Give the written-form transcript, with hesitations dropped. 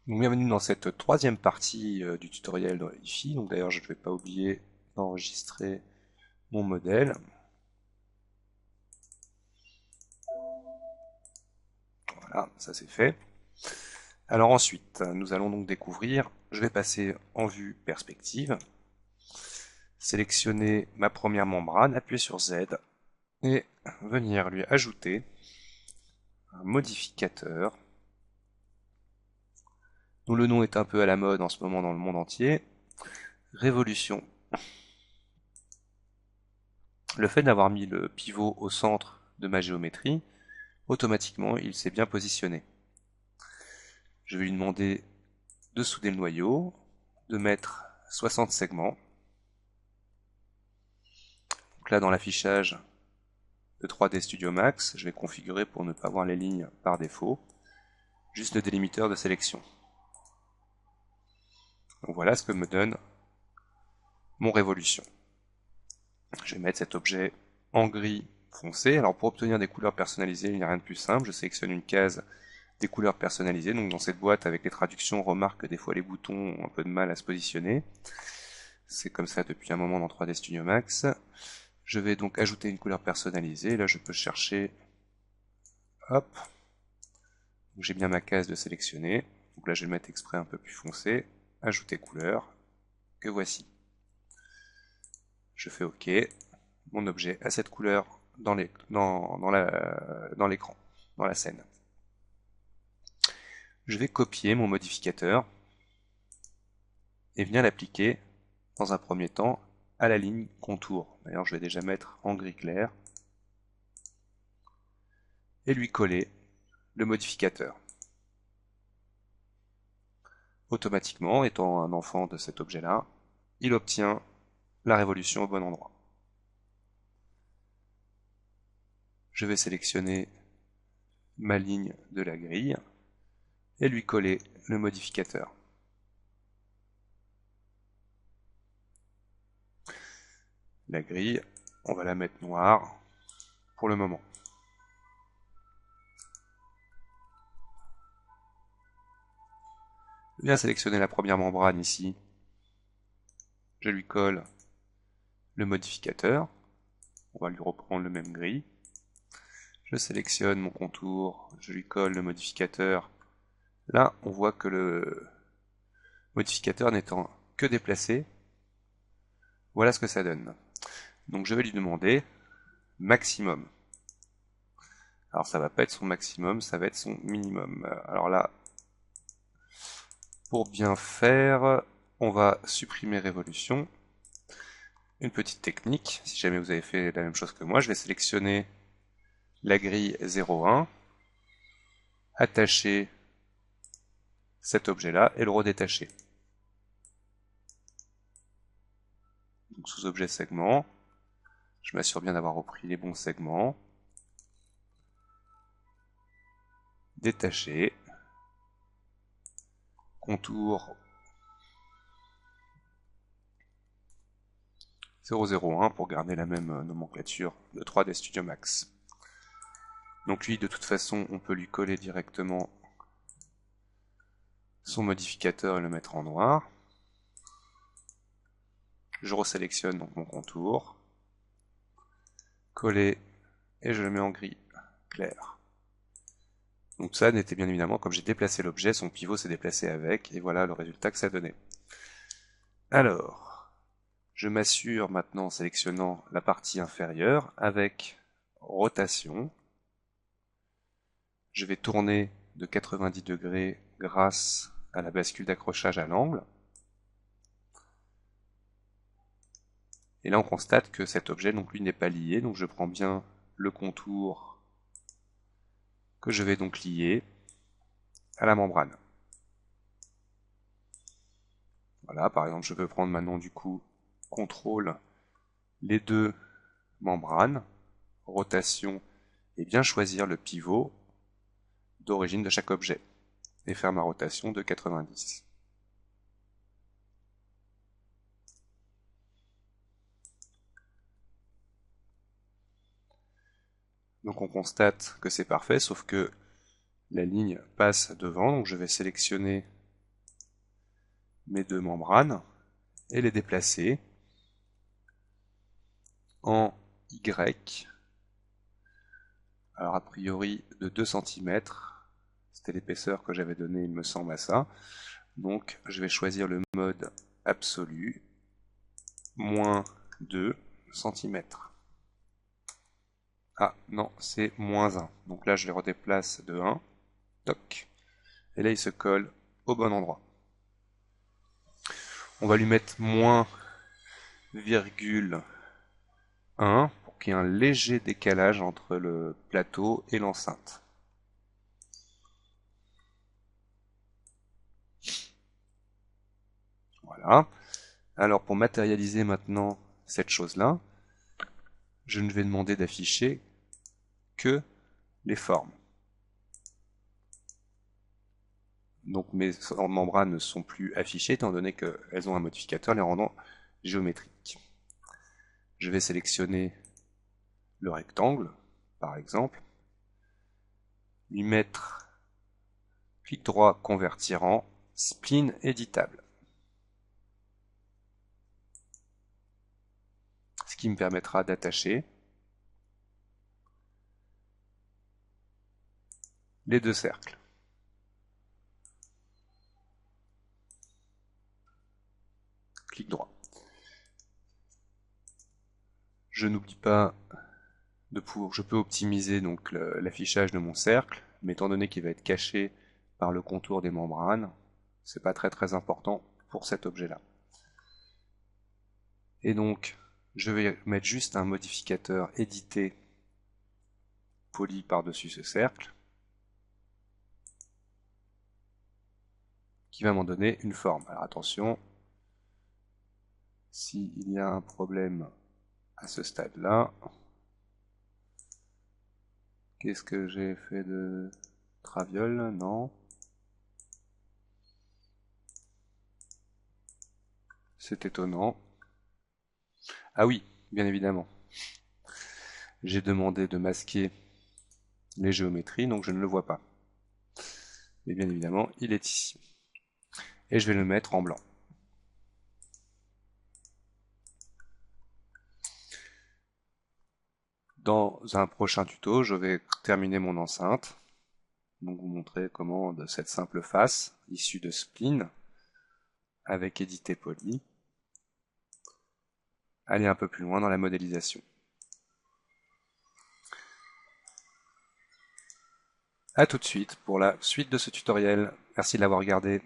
Donc, bienvenue dans cette troisième partie du tutoriel dans Wi-Fi. Donc d'ailleurs, je ne vais pas oublier d'enregistrer mon modèle. Voilà, ça c'est fait. Alors ensuite, nous allons donc découvrir, je vais passer en vue perspective, sélectionner ma première membrane, appuyer sur Z et venir lui ajouter un modificateur dont le nom est un peu à la mode en ce moment dans le monde entier, révolution. Le fait d'avoir mis le pivot au centre de ma géométrie, automatiquement il s'est bien positionné. Je vais lui demander de souder le noyau, de mettre 60 segments. Donc là, dans l'affichage de 3D Studio Max, je vais configurer pour ne pas voir les lignes par défaut, juste le délimiteur de sélection. Donc voilà ce que me donne mon révolution. Je vais mettre cet objet en gris foncé. Alors pour obtenir des couleurs personnalisées, il n'y a rien de plus simple. Je sélectionne une case des couleurs personnalisées. Donc dans cette boîte avec les traductions, on remarque que des fois les boutons ont un peu de mal à se positionner. C'est comme ça depuis un moment dans 3D Studio Max. Je vais donc ajouter une couleur personnalisée. Là, je peux chercher, hop, j'ai bien ma case de sélectionner. Donc là, je vais le mettre exprès un peu plus foncé. Ajouter couleur, que voici. Je fais OK. Mon objet a cette couleur dans l'écran, dans la scène. Je vais copier mon modificateur et venir l'appliquer dans un premier temps à la ligne contour. D'ailleurs, je vais déjà mettre en gris clair et lui coller le modificateur. Automatiquement, étant un enfant de cet objet-là, il obtient la révolution au bon endroit. Je vais sélectionner ma ligne de la grille et lui coller le modificateur. La grille, on va la mettre noire pour le moment. Je viens sélectionner la première membrane ici. Je lui colle le modificateur. On va lui reprendre le même gris. Je sélectionne mon contour, je lui colle le modificateur. Là, on voit que le modificateur n'étant que déplacé, voilà ce que ça donne. Donc je vais lui demander maximum. Alors ça va pas être son maximum, ça va être son minimum. Alors là, pour bien faire, on va supprimer révolution. Une petite technique, si jamais vous avez fait la même chose que moi, je vais sélectionner la grille 0,1, attacher cet objet-là et le redétacher. Donc sous objet segment, je m'assure bien d'avoir repris les bons segments. Détacher. Contour 001 pour garder la même nomenclature de 3D Studio Max. Donc lui, de toute façon, on peut lui coller directement son modificateur et le mettre en noir. Je resélectionne donc mon contour, coller, et je le mets en gris clair. Donc ça n'était bien évidemment, comme j'ai déplacé l'objet, son pivot s'est déplacé avec, et voilà le résultat que ça donnait. Alors, je m'assure maintenant en sélectionnant la partie inférieure avec rotation. Je vais tourner de 90 degrés grâce à la bascule d'accrochage à l'angle. Et là on constate que cet objet donc lui n'est pas lié, donc je prends bien le contour que je vais donc lier à la membrane. Voilà, par exemple je peux prendre maintenant du coup contrôle les deux membranes, rotation et bien choisir le pivot d'origine de chaque objet et faire ma rotation de 90. Donc on constate que c'est parfait, sauf que la ligne passe devant, donc je vais sélectionner mes deux membranes et les déplacer en Y. Alors a priori de 2 cm, c'était l'épaisseur que j'avais donnée il me semble à ça. Donc je vais choisir le mode absolu, moins 2 cm. Ah non, c'est moins 1. Donc là je les redéplace de 1. Toc. Et là il se colle au bon endroit. On va lui mettre moins virgule 1 pour qu'il y ait un léger décalage entre le plateau et l'enceinte. Voilà. Alors pour matérialiser maintenant cette chose-là, je ne vais demander d'afficher que les formes. Donc mes membranes ne sont plus affichées étant donné qu'elles ont un modificateur les rendant géométriques. Je vais sélectionner le rectangle, par exemple, lui mettre clic droit, convertir en spline éditable. Ce qui me permettra d'attacher les deux cercles. Clic droit. Je n'oublie pas je peux optimiser donc l'affichage de mon cercle, mais étant donné qu'il va être caché par le contour des membranes, c'est pas très important pour cet objet-là. Et donc, je vais mettre juste un modificateur édité poly par-dessus ce cercle, qui va m'en donner une forme. Alors attention, s'il y a un problème à ce stade-là, qu'est-ce que j'ai fait de traviole? Non. C'est étonnant. Ah oui, bien évidemment. J'ai demandé de masquer les géométries, donc je ne le vois pas. Et bien évidemment, il est ici. Et je vais le mettre en blanc. Dans un prochain tuto, je vais terminer mon enceinte. Donc vous montrer comment de cette simple face, issue de spline, avec édité poly, aller un peu plus loin dans la modélisation. A tout de suite pour la suite de ce tutoriel. Merci de l'avoir regardé.